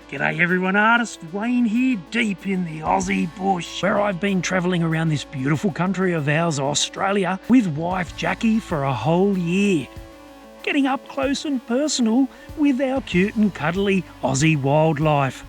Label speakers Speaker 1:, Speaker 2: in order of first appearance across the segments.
Speaker 1: G'day everyone, artist Wayne here, deep in the Aussie bush, where I've been travelling around this beautiful country of ours, Australia, with wife Jackie for a whole year. Getting up close and personal with our cute and cuddly Aussie wildlife.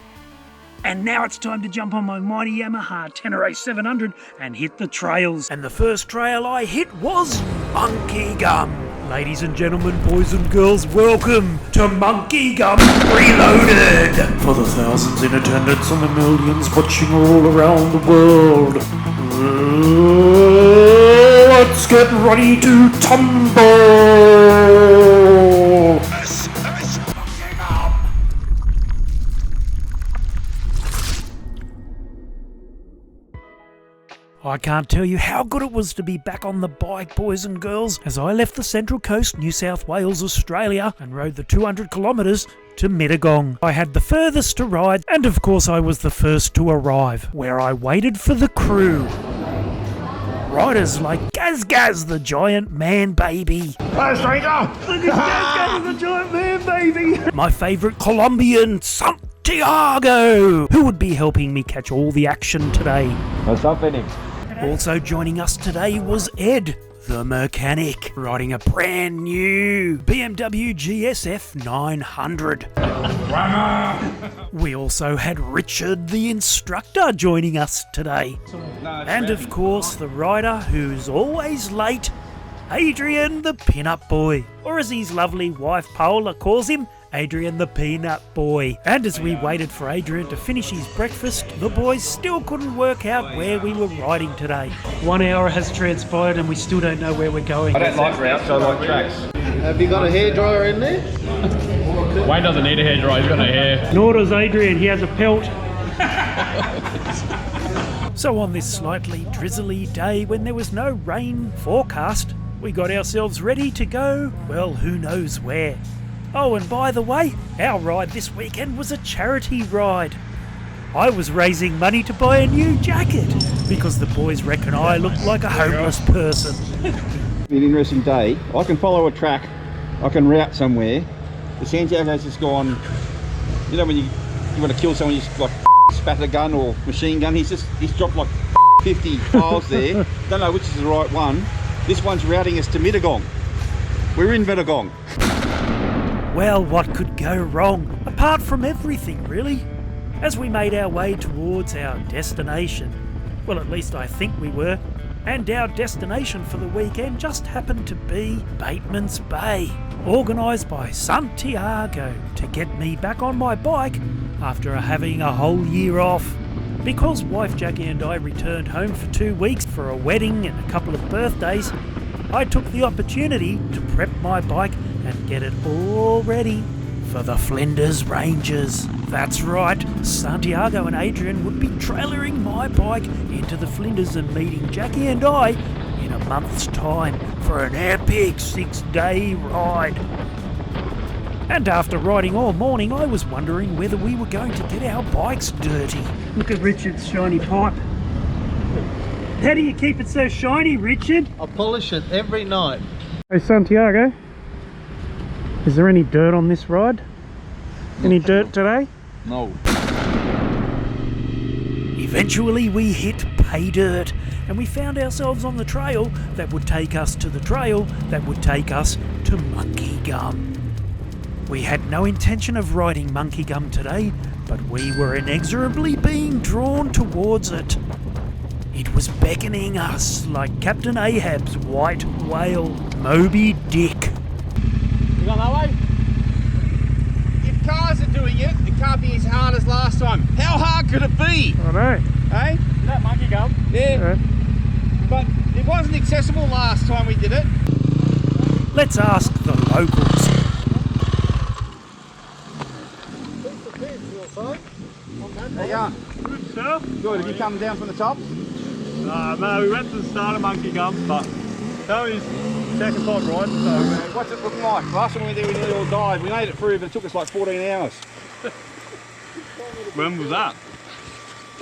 Speaker 1: And now it's time to jump on my mighty Yamaha Tenere 700 and hit the trails. And the first trail I hit was Monkey Gum. Ladies and gentlemen, boys and girls, welcome to Monkey Gum Reloaded! For the thousands in attendance and the millions watching all around the world, let's get ready to tumble! I can't tell you how good it was to be back on the bike, boys and girls, as I left the Central Coast, New South Wales, Australia, and rode the 200 kilometres to Mittagong. I had the furthest to ride, and of course I was the first to arrive, where I waited for the crew. Riders like Gaz the giant man baby.
Speaker 2: Hi, stranger!
Speaker 1: Look at Gaz the giant man baby! My favourite Colombian, Santiago, who would be helping me catch all the action today.
Speaker 2: What's up, Henig?
Speaker 1: Also joining us today was Ed, the mechanic, riding a brand new BMW GSF 900. We also had Richard, the instructor, joining us today. And of course, the rider who's always late, Adrian, the pin-up boy. Or as his lovely wife Paola calls him, Adrian the Peanut Boy. And as we waited for Adrian to finish his breakfast, the boys still couldn't work out where we were riding today. 1 hour has transpired and we still don't know where we're going.
Speaker 2: I don't like routes, I like tracks.
Speaker 3: Have you got a hairdryer in there?
Speaker 4: Wayne doesn't need a hairdryer, he's got no hair.
Speaker 1: Nor does Adrian, he has a pelt. So on this slightly drizzly day when there was no rain forecast, we got ourselves ready to go, well, who knows where. Oh, and by the way, our ride this weekend was a charity ride. I was raising money to buy a new jacket because the boys reckon I look like a homeless person.
Speaker 3: An interesting day. I can follow a track, I can route somewhere. The Santiago's just gone, you know when you want to kill someone, you just like spat a gun or machine gun, he's dropped like 50 files there. Don't know which is the right one. This one's routing us to Mittagong. We're in Mittagong.
Speaker 1: Well, what could go wrong? Apart from everything, really. As we made our way towards our destination, well, at least I think we were, and our destination for the weekend just happened to be Bateman's Bay, organised by Santiago to get me back on my bike after having a whole year off. Because wife Jackie and I returned home for 2 weeks for a wedding and a couple of birthdays, I took the opportunity to prep my bike and get it all ready for the Flinders Ranges. That's right, Santiago and Adrian would be trailering my bike into the Flinders and meeting Jackie and I in a month's time for an epic 6-day ride. And after riding all morning, I was wondering whether we were going to get our bikes dirty. Look at Richard's shiny pipe. How do you keep it so shiny, Richard?
Speaker 5: I polish it every night.
Speaker 1: Hey Santiago, is there any dirt on this ride? Any dirt today?
Speaker 2: No.
Speaker 1: Eventually we hit pay dirt and we found ourselves on the trail that would take us to the trail that would take us to Monkey Gum. We had no intention of riding Monkey Gum today, but we were inexorably being drawn towards it. It was beckoning us like Captain Ahab's white whale, Moby Dick.
Speaker 2: You going that way? If cars are doing it, it can't be as hard as last time. How hard could it be?
Speaker 1: I know.
Speaker 2: Hey? Is that Monkey Gum? Yeah. But it wasn't accessible last time we did it.
Speaker 1: Let's ask the locals.
Speaker 3: There you are.
Speaker 4: Good stuff.
Speaker 3: Good, have you come down from the top?
Speaker 4: No, we went to the start of Monkey Gum, but that was second time riding, so...
Speaker 3: What's it looking like? Last time we were there we nearly all died. We made it through but it took us like 14 hours.
Speaker 4: When was that?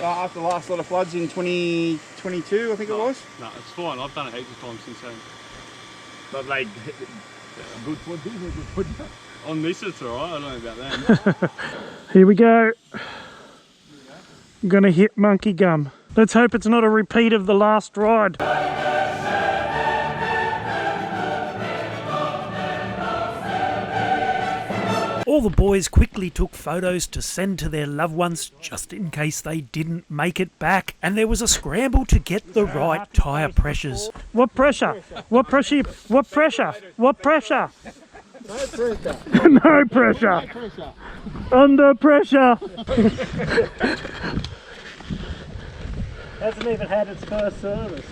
Speaker 3: After the last lot of floods in 2022 I think it was.
Speaker 4: No, it's fine, I've done it heaps of times since then. But like, good flood, On this it's alright, I don't know about that.
Speaker 1: Here we go. I'm gonna hit Monkey Gum. Let's hope it's not a repeat of the last ride. All the boys quickly took photos to send to their loved ones just in case they didn't make it back, and there was a scramble to get the right tyre pressures. What pressure? What pressure? What pressure? What pressure? No pressure. Under pressure.
Speaker 4: Hasn't even had its first service.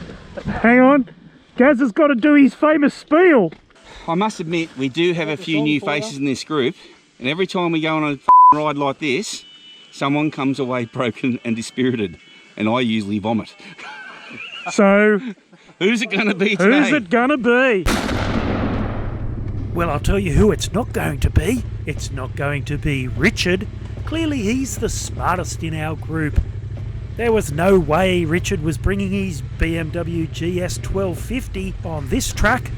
Speaker 1: Hang on. Gaz has got to do his famous spiel.
Speaker 3: I must admit, we do have a few new faces in this group, and every time we go on a ride like this, someone comes away broken and dispirited, and I usually vomit.
Speaker 1: So,
Speaker 3: who's it going to be today?
Speaker 1: Who's it going to be? Well, I'll tell you who it's not going to be. It's not going to be Richard. Clearly he's the smartest in our group. There was no way Richard was bringing his BMW GS 1250 on this track,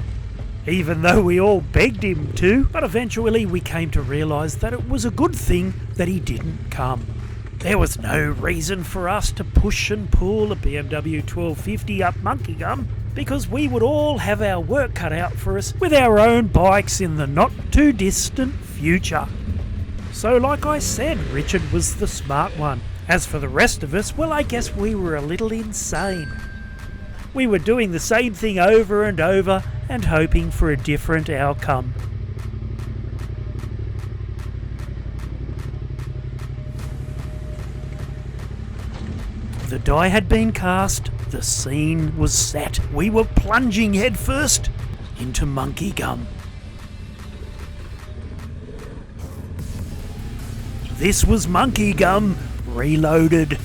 Speaker 1: even though we all begged him to. But eventually we came to realise that it was a good thing that he didn't come. There was no reason for us to push and pull a BMW 1250 up Monkey Gum, because we would all have our work cut out for us with our own bikes in the not too distant future. So like I said, Richard was the smart one. As for the rest of us, well, I guess we were a little insane. We were doing the same thing over and over and hoping for a different outcome. The die had been cast, the scene was set. We were plunging headfirst into Monkey Gum. This was Monkey Gum reloaded.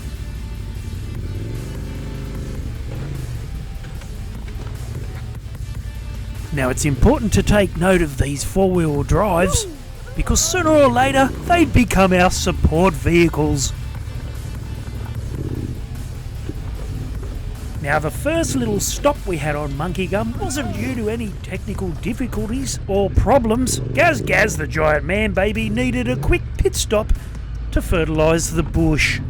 Speaker 1: Now it's important to take note of these four-wheel drives, because sooner or later they'd become our support vehicles. Now the first little stop we had on Monkey Gum wasn't due to any technical difficulties or problems. Gaz the giant man baby needed a quick pit stop to fertilise the bush.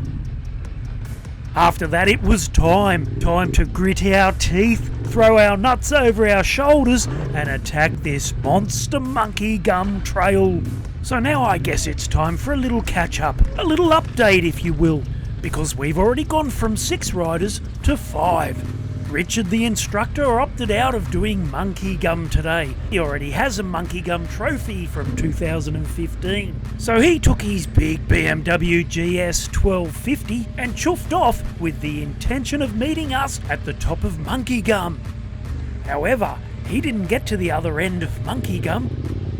Speaker 1: After that it was time to grit our teeth, throw our nuts over our shoulders and attack this monster Monkey Gum trail. So now I guess it's time for a little catch up, a little update if you will, because we've already gone from 6 riders to 5. Richard the instructor opted out of doing Monkey Gum today. He already has a Monkey Gum trophy from 2015. So he took his big BMW GS 1250 and chuffed off with the intention of meeting us at the top of Monkey Gum. However, he didn't get to the other end of Monkey Gum.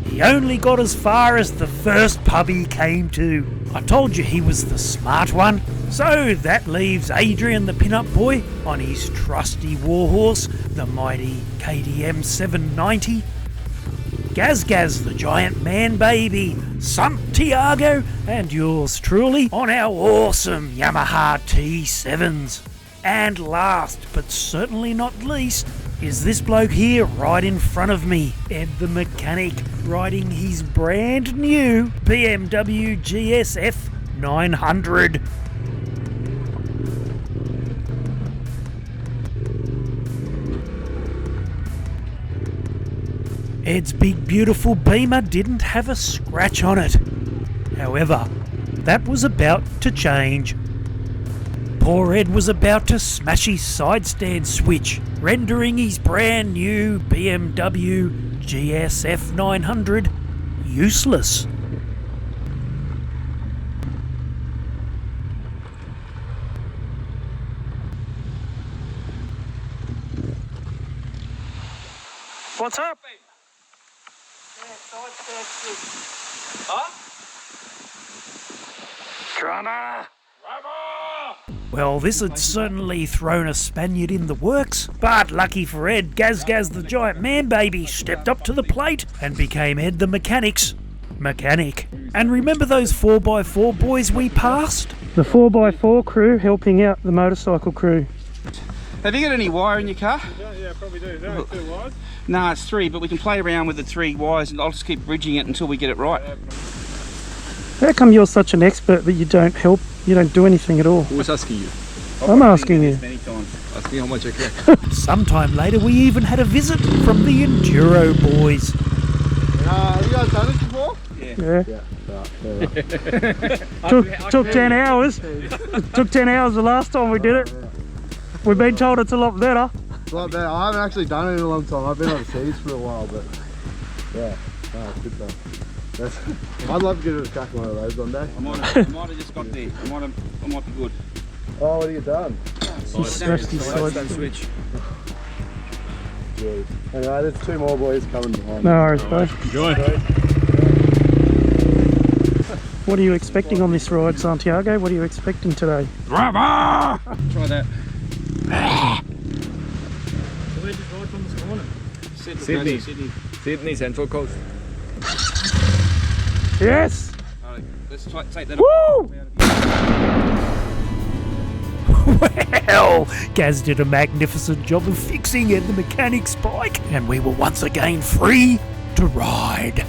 Speaker 1: He only got as far as the first pub he came to. I told you he was the smart one. So that leaves Adrian the pin-up boy on his trusty warhorse, the mighty KTM 790. Gaz the giant man baby, Santiago, and yours truly on our awesome Yamaha T7s. And last but certainly not least is this bloke here right in front of me, Ed the mechanic, riding his brand new BMW GSF 900. Ed's big beautiful Beamer didn't have a scratch on it. However, that was about to change. Poor Ed was about to smash his side stand switch, rendering his brand new BMW GSF 900 useless. What's up?
Speaker 2: Huh?
Speaker 1: Drama! Well, this had certainly thrown a Spaniard in the works, but lucky for Ed, Gaz the giant man baby stepped up to the plate and became Ed the mechanic's mechanic. And remember those 4x4 boys we passed? The 4x4 crew helping out the motorcycle crew.
Speaker 3: Have you got any wire in your car?
Speaker 4: Yeah, probably do. Is there 2 wires?
Speaker 3: No, it's 3, but we can play around with the 3 wires and I'll just keep bridging it until we get it right.
Speaker 1: How come you're such an expert that you don't help, you don't do anything at all?
Speaker 3: Who was asking you?
Speaker 1: I'm asking you.
Speaker 3: Many times. Asking how much I can.
Speaker 1: Sometime later we even had a visit from the Enduro boys.
Speaker 5: Have you guys done this before?
Speaker 1: Yeah. Took 10 hours. It took 10 hours the last time we did it. We've been told it's a lot better.
Speaker 5: It's a lot better. I haven't actually done it in a long time. I've been overseas for a while, but yeah, it's good fun. I'd love to get a track one of those one day.
Speaker 3: I might have just got there. I might be good.
Speaker 5: Oh, what have you done?
Speaker 1: He smashed his side.
Speaker 3: Don't switch.
Speaker 5: Jeez. Anyway, there's 2 more boys coming behind.
Speaker 1: No worries, bro.
Speaker 4: Enjoy.
Speaker 1: What are you expecting on this ride, Santiago? What are you expecting today?
Speaker 3: Try that.
Speaker 4: Where'd you ride from this morning?
Speaker 3: Sydney Central Coast.
Speaker 1: Yes!
Speaker 3: Alright, let's take that.
Speaker 1: Woo! Well, Gaz did a magnificent job of fixing Ed the mechanic's bike, and we were once again free to ride.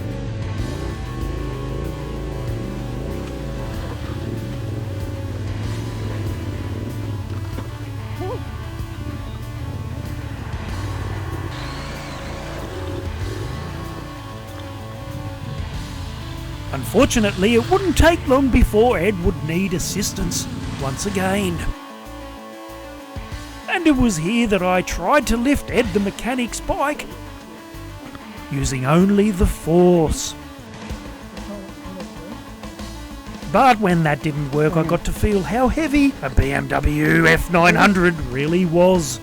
Speaker 1: Unfortunately, it wouldn't take long before Ed would need assistance once again. And it was here that I tried to lift Ed the mechanic's bike using only the force. But when that didn't work, I got to feel how heavy a BMW F900 really was.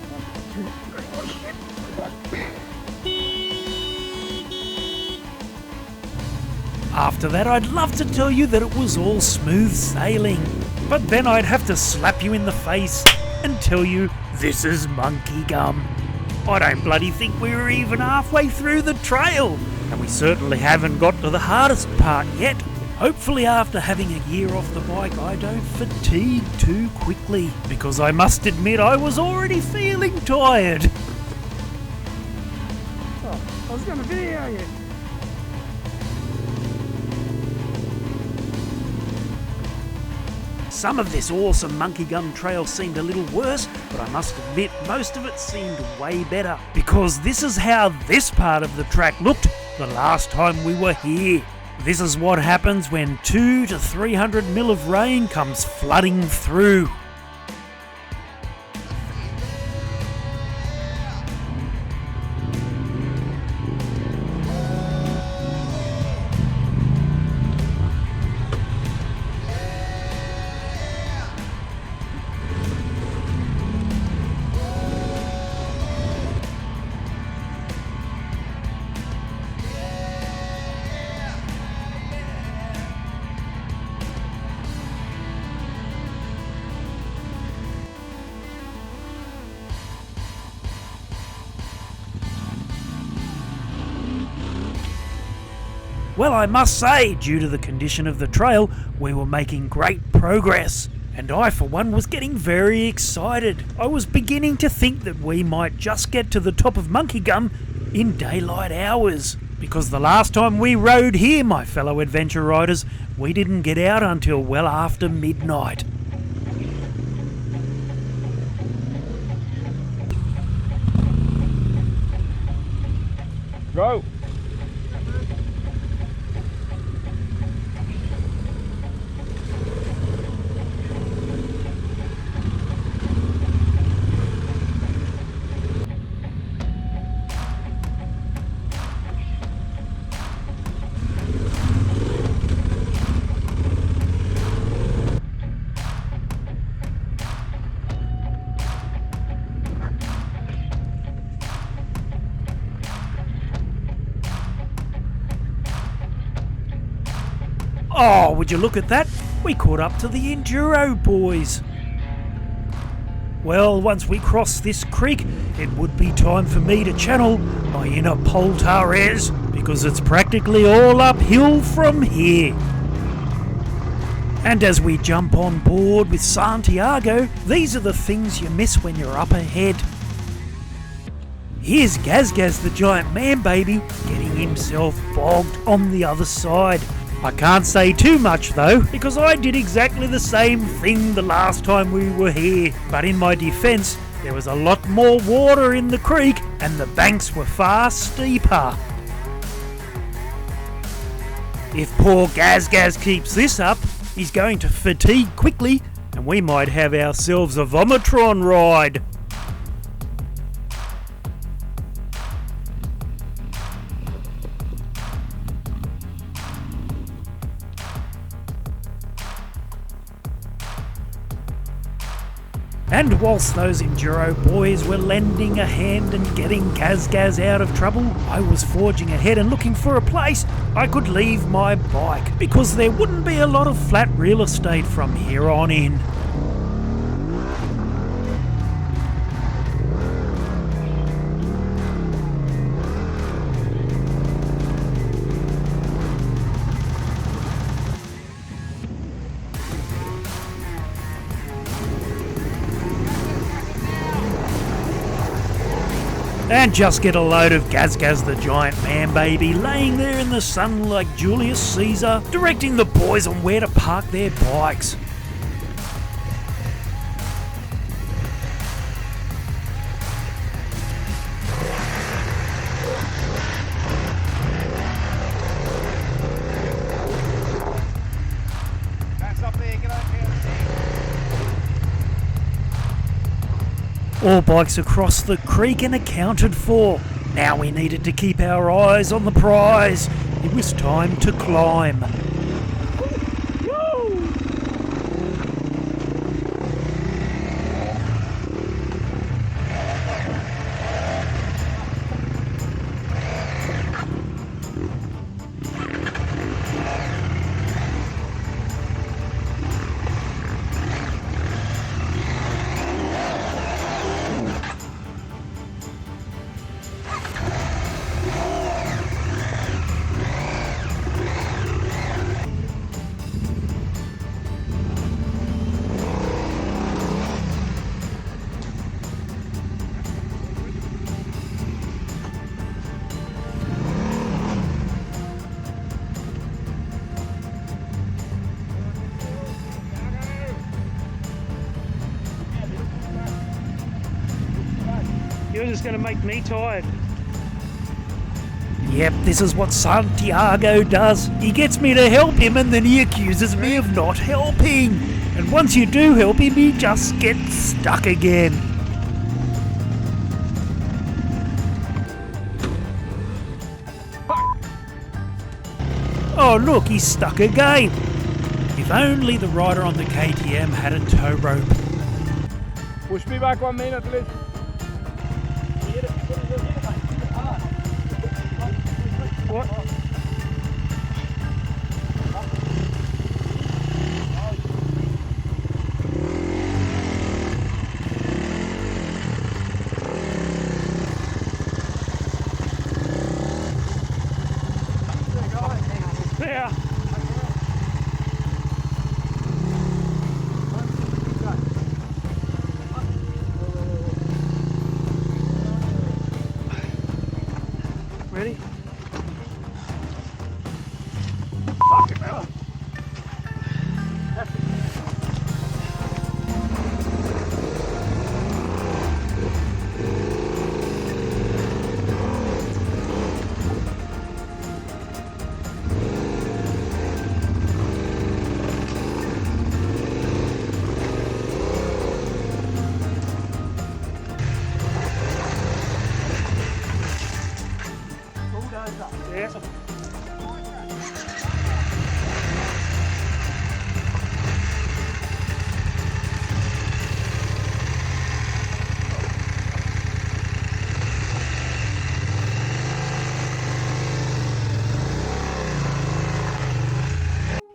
Speaker 1: After that, I'd love to tell you that it was all smooth sailing, but then I'd have to slap you in the face and tell you this is monkey gum. I don't bloody think we were even halfway through the trail, and we certainly haven't got to the hardest part yet. Hopefully after having a year off the bike I don't fatigue too quickly, because I must admit I was already feeling tired. Oh, I was going to video you. Some of this awesome monkey gum trail seemed a little worse, but I must admit most of it seemed way better, because this is how this part of the track looked the last time we were here. This is what happens when 200 to 300 mil of rain comes flooding through. Well, I must say, due to the condition of the trail, we were making great progress. And I, for one, was getting very excited. I was beginning to think that we might just get to the top of Monkey Gum in daylight hours. Because the last time we rode here, my fellow adventure riders, we didn't get out until well after midnight.
Speaker 3: Go!
Speaker 1: Oh, would you look at that? We caught up to the Enduro boys. Well, once we crossed this creek, it would be time for me to channel my inner Poltares, because it's practically all uphill from here. And as we jump on board with Santiago, these are the things you miss when you're up ahead. Here's Gaz the giant man baby getting himself bogged on the other side. I can't say too much though, because I did exactly the same thing the last time we were here. But in my defence, there was a lot more water in the creek and the banks were far steeper. If poor Gaz keeps this up, he's going to fatigue quickly and we might have ourselves a Vomitron ride. And whilst those Enduro boys were lending a hand and getting Gaz out of trouble, I was forging ahead and looking for a place I could leave my bike, because there wouldn't be a lot of flat real estate from here on in. And just get a load of Gaz the giant man baby laying there in the sun like Julius Caesar, directing the boys on where to park their bikes.
Speaker 2: That's up there, get over here.
Speaker 1: All bikes across the creek and accounted for. Now we needed to keep our eyes on the prize. It was time to climb.
Speaker 4: You're just going to make me tired.
Speaker 1: Yep, this is what Santiago does. He gets me to help him and then he accuses me of not helping. And once you do help him, he just gets stuck again. Oh look, he's stuck again. If only the rider on the KTM had a tow rope.
Speaker 2: Push me back 1 minute, please.
Speaker 4: What? There. Ready? Fucking hell. Yeah.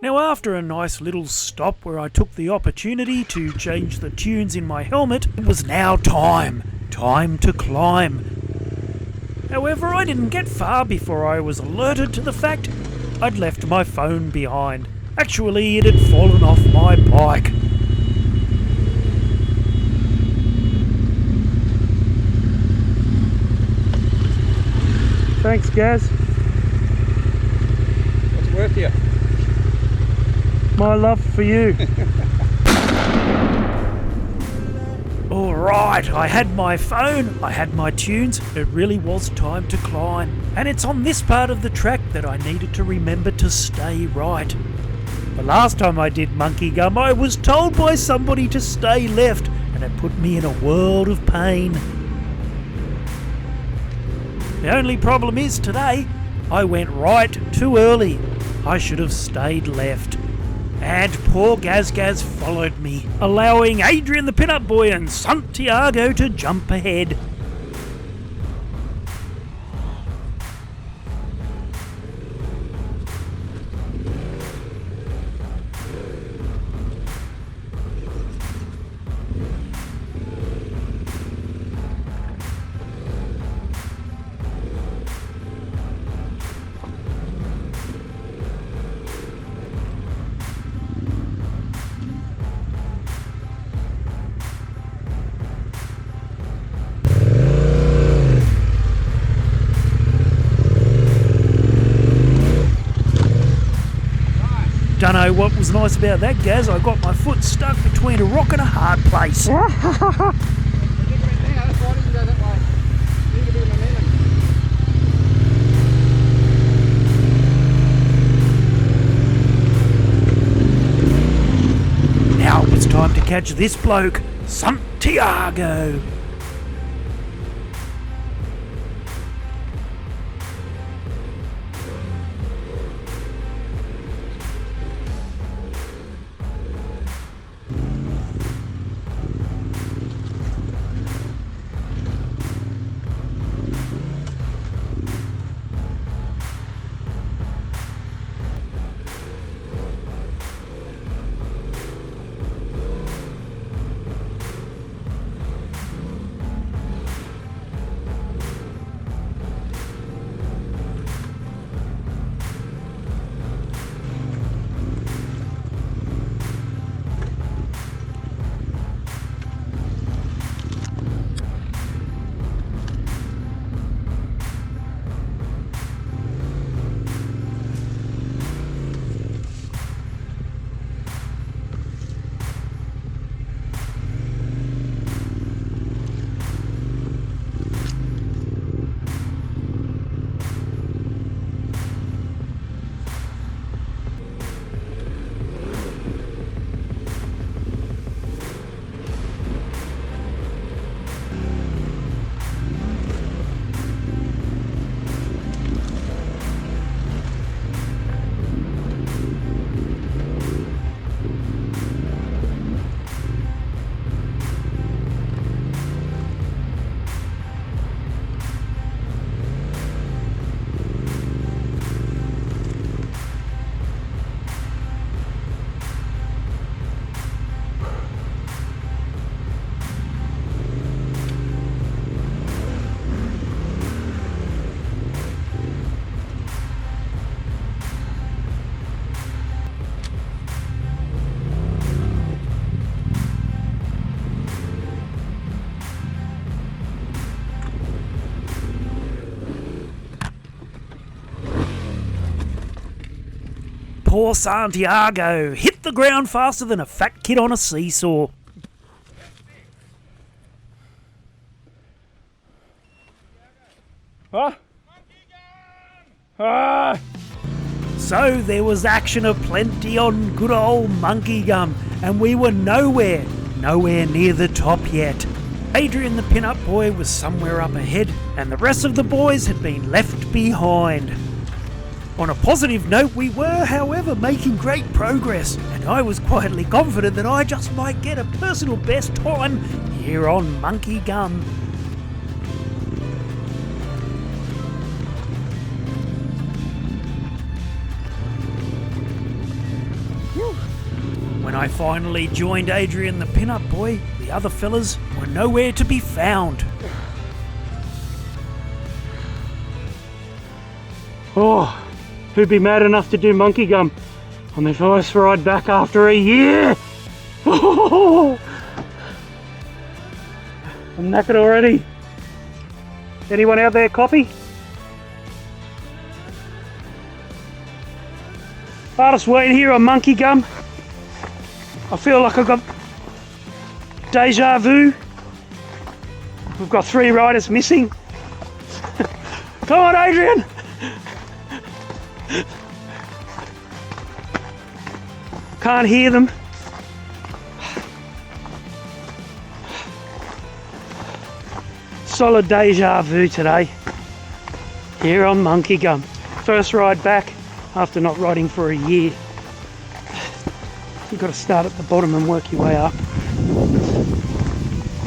Speaker 1: Now after a nice little stop where I took the opportunity to change the tunes in my helmet, it was now time to climb. However, I didn't get far before I was alerted to the fact I'd left my phone behind. Actually, it had fallen off my bike.
Speaker 4: Thanks, Gaz.
Speaker 3: What's it worth to you?
Speaker 1: my love for you. Alright, I had my phone, I had my tunes, it really was time to climb. And it's on this part of the track that I needed to remember to stay right. The last time I did monkey gum, I was told by somebody to stay left, and it put me in a world of pain. The only problem is today, I went right too early. I should have stayed left. And poor Gaz followed me, allowing Adrian the Pinup Boy and Santiago to jump ahead. Dunno what was nice about that, Gaz. I got my foot stuck between a rock and a hard place. Now it was time to catch this bloke, Santiago. Poor Santiago hit the ground faster than a fat kid on a seesaw. So there was action aplenty on good old Monkey Gum, and we were nowhere near the top yet. Adrian the Pinup Boy was somewhere up ahead, and the rest of the boys had been left behind. On a positive note, we were, however, making great progress, and I was quietly confident that I just might get a personal best time here on Monkey Gum. When I finally joined Adrian the Pinup Boy, the other fellas were nowhere to be found.
Speaker 6: Oh, who'd be mad enough to do Monkey Gum on their first ride back after a year? Oh, I'm knackered already. Anyone out there copy? Artists waiting here on Monkey Gum. I feel like I've got deja vu. We've got 3 riders missing. Come on, Adrian! Can't hear them. Solid deja vu today. Here on Monkey Gum. First ride back after not riding for a year. You've got to start at the bottom and work your way up.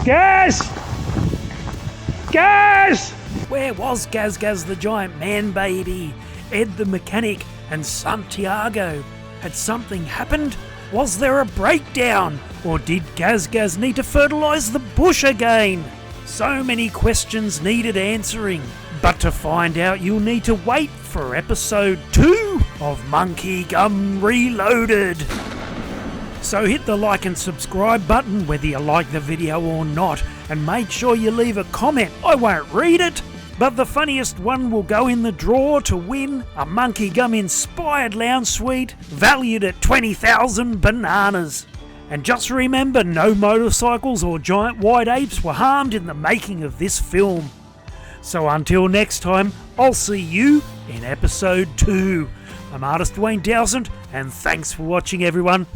Speaker 6: Gaz! Gaz!
Speaker 1: Where was Gaz Gaz the giant man baby, Ed the mechanic, and Santiago? Had something happened? Was there a breakdown? Or did Gaz Gaz need to fertilise the bush again? So many questions needed answering. But to find out, you'll need to wait for episode 2 of Monkey Gum Reloaded. So hit the like and subscribe button whether you like the video or not, and make sure you leave a comment. I won't read it, but the funniest one will go in the draw to win a Monkey Gum inspired lounge suite valued at 20,000 bananas. And just remember, no motorcycles or giant white apes were harmed in the making of this film. So until next time, I'll see you in episode 2. I'm artist Wayne Dowsent, and thanks for watching, everyone.